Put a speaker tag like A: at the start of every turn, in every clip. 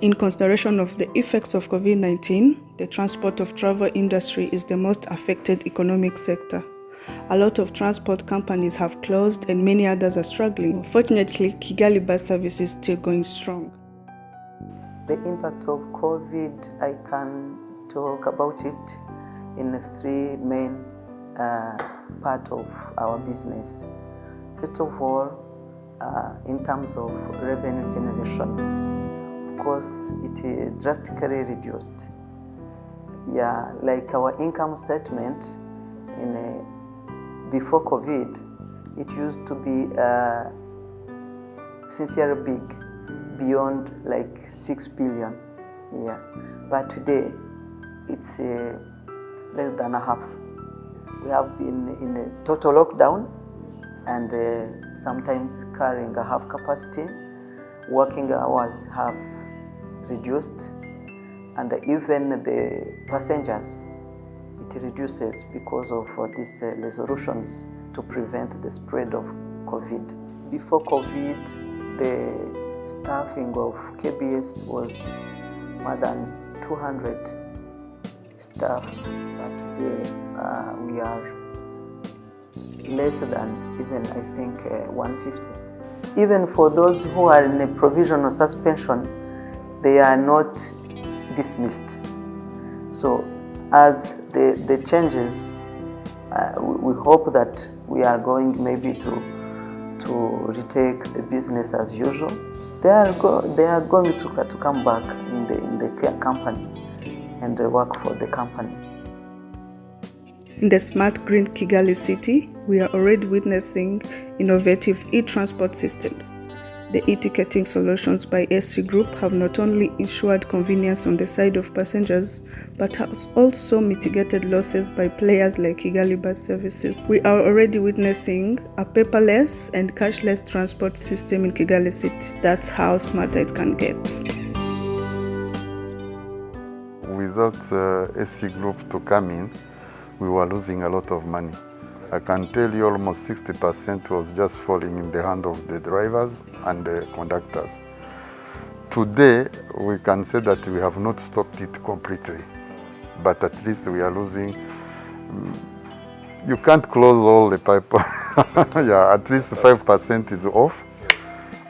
A: In consideration of the effects of COVID-19, the transport of travel industry is the most affected economic sector. A lot of transport companies have closed and many others are struggling. Fortunately, Kigali bus service is still going strong.
B: The impact of COVID, I can talk about it in three main parts of our business. First of all, in terms of revenue generation, of course, it drastically reduced. Yeah, like our income statement before COVID, it used to be sincerely big, beyond like 6 billion. Yeah, but today it's less than a half. We have been in a total lockdown and sometimes carrying a half capacity. Working hours have reduced, and even the passengers, it reduces because of these resolutions to prevent the spread of COVID. Before COVID, the staffing of KBS was more than 200 staff, but today we are less than even, I think, 150. Even for those who are in a provisional suspension, they are not dismissed. So as the changes, we hope that we are going maybe to retake the business as usual. They are going to come back in the company and work for the company.
A: In the smart green Kigali city, we are already witnessing innovative e-transport systems. The e-ticketing solutions by SC Group have not only ensured convenience on the side of passengers, but has also mitigated losses by players like Kigali Bus Services. We are already witnessing a paperless and cashless transport system in Kigali City. That's how smarter it can get.
C: Without SC Group to come in, we were losing a lot of money. I can tell you almost 60% was just falling in the hand of the drivers and the conductors. Today, we can say that we have not stopped it completely, but at least we are losing. You can't close all the pipe. Yeah, at least 5% is off,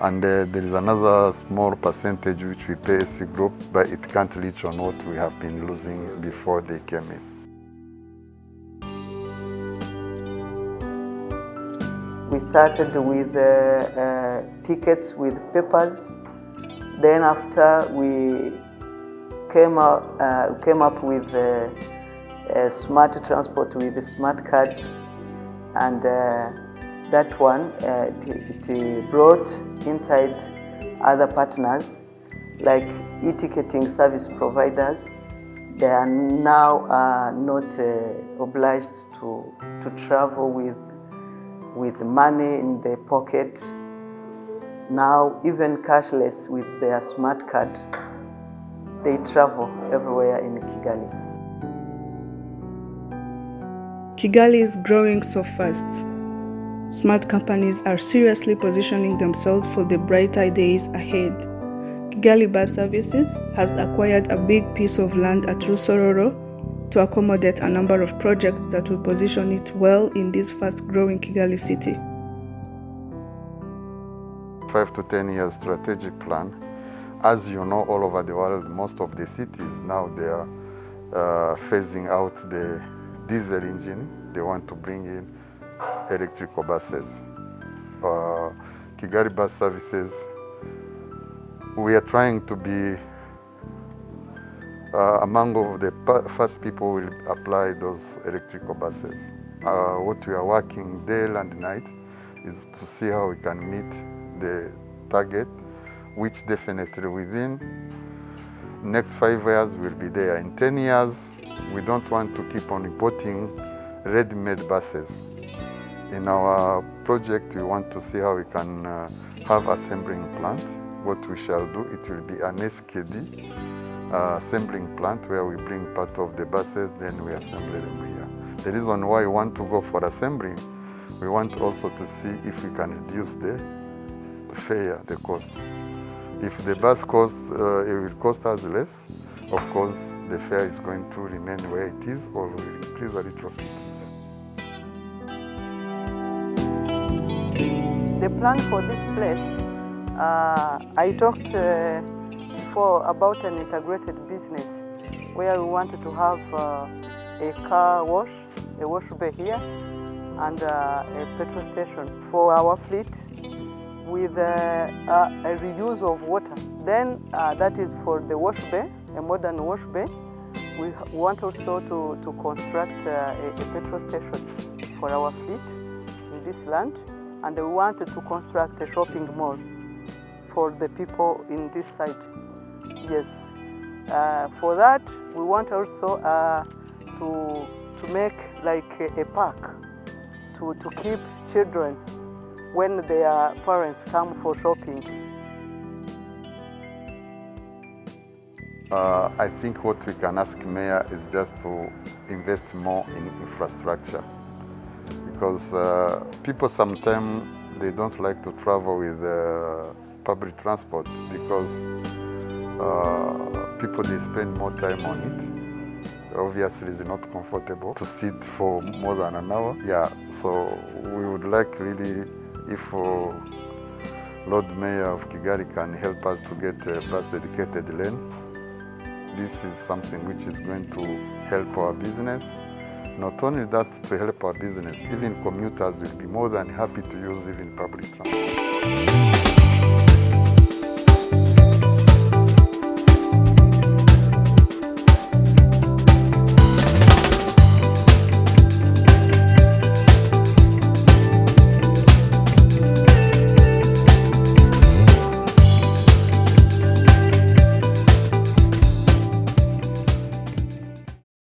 C: and there is another small percentage which we pay SC Group, but it can't reach on what we have been losing before they came in.
B: We started with tickets with papers. Then after we came up with smart transport with the smart cards, and that one it brought inside other partners like e-ticketing service providers. They are now not obliged to travel with money in their pocket. Now, even cashless with their smart card, they travel everywhere in Kigali.
A: Kigali is growing so fast. Smart companies are seriously positioning themselves for the brighter days ahead. Kigali Bus Services has acquired a big piece of land at Rusororo to accommodate a number of projects that will position it well in this fast-growing Kigali city.
C: 5 to 10 years strategic plan. As you know, all over the world, most of the cities now they are phasing out the diesel engine. They want to bring in electrical buses. Kigali Bus Services, we are trying to be among the first people will apply those electrical buses. What we are working day and night is to see how we can meet the target, which definitely within next 5 years will be there. In 10 years, we don't want to keep on importing ready-made buses. In our project, we want to see how we can have assembling plant. What we shall do, it will be an SKD assembling plant where we bring part of the buses, then we assemble them here. The reason why we want to go for assembling, we want also to see if we can reduce the fare, the cost. If the bus costs, it will cost us less, of course, the fare is going to remain where it is or will increase a little bit.
B: The plan for this place, I talked before about an integrated business where we wanted to have a car wash, a wash bay here, and a petrol station for our fleet with a reuse of water. Then that is for the wash bay, a modern wash bay. We want also to construct a petrol station for our fleet in this land, and we wanted to construct a shopping mall for the people in this side. Yes. For that, we want also to make like a park to keep children when their parents come for shopping.
C: I think what we can ask Mayor is just to invest more in infrastructure, because people sometimes they don't like to travel with public transport because people they spend more time on it. Obviously, it's not comfortable to sit for more than an hour. Yeah, so we would like really if Lord Mayor of Kigali can help us to get a bus dedicated lane. This is something which is going to help our business. Not only that, to help our business, even commuters will be more than happy to use even public transport.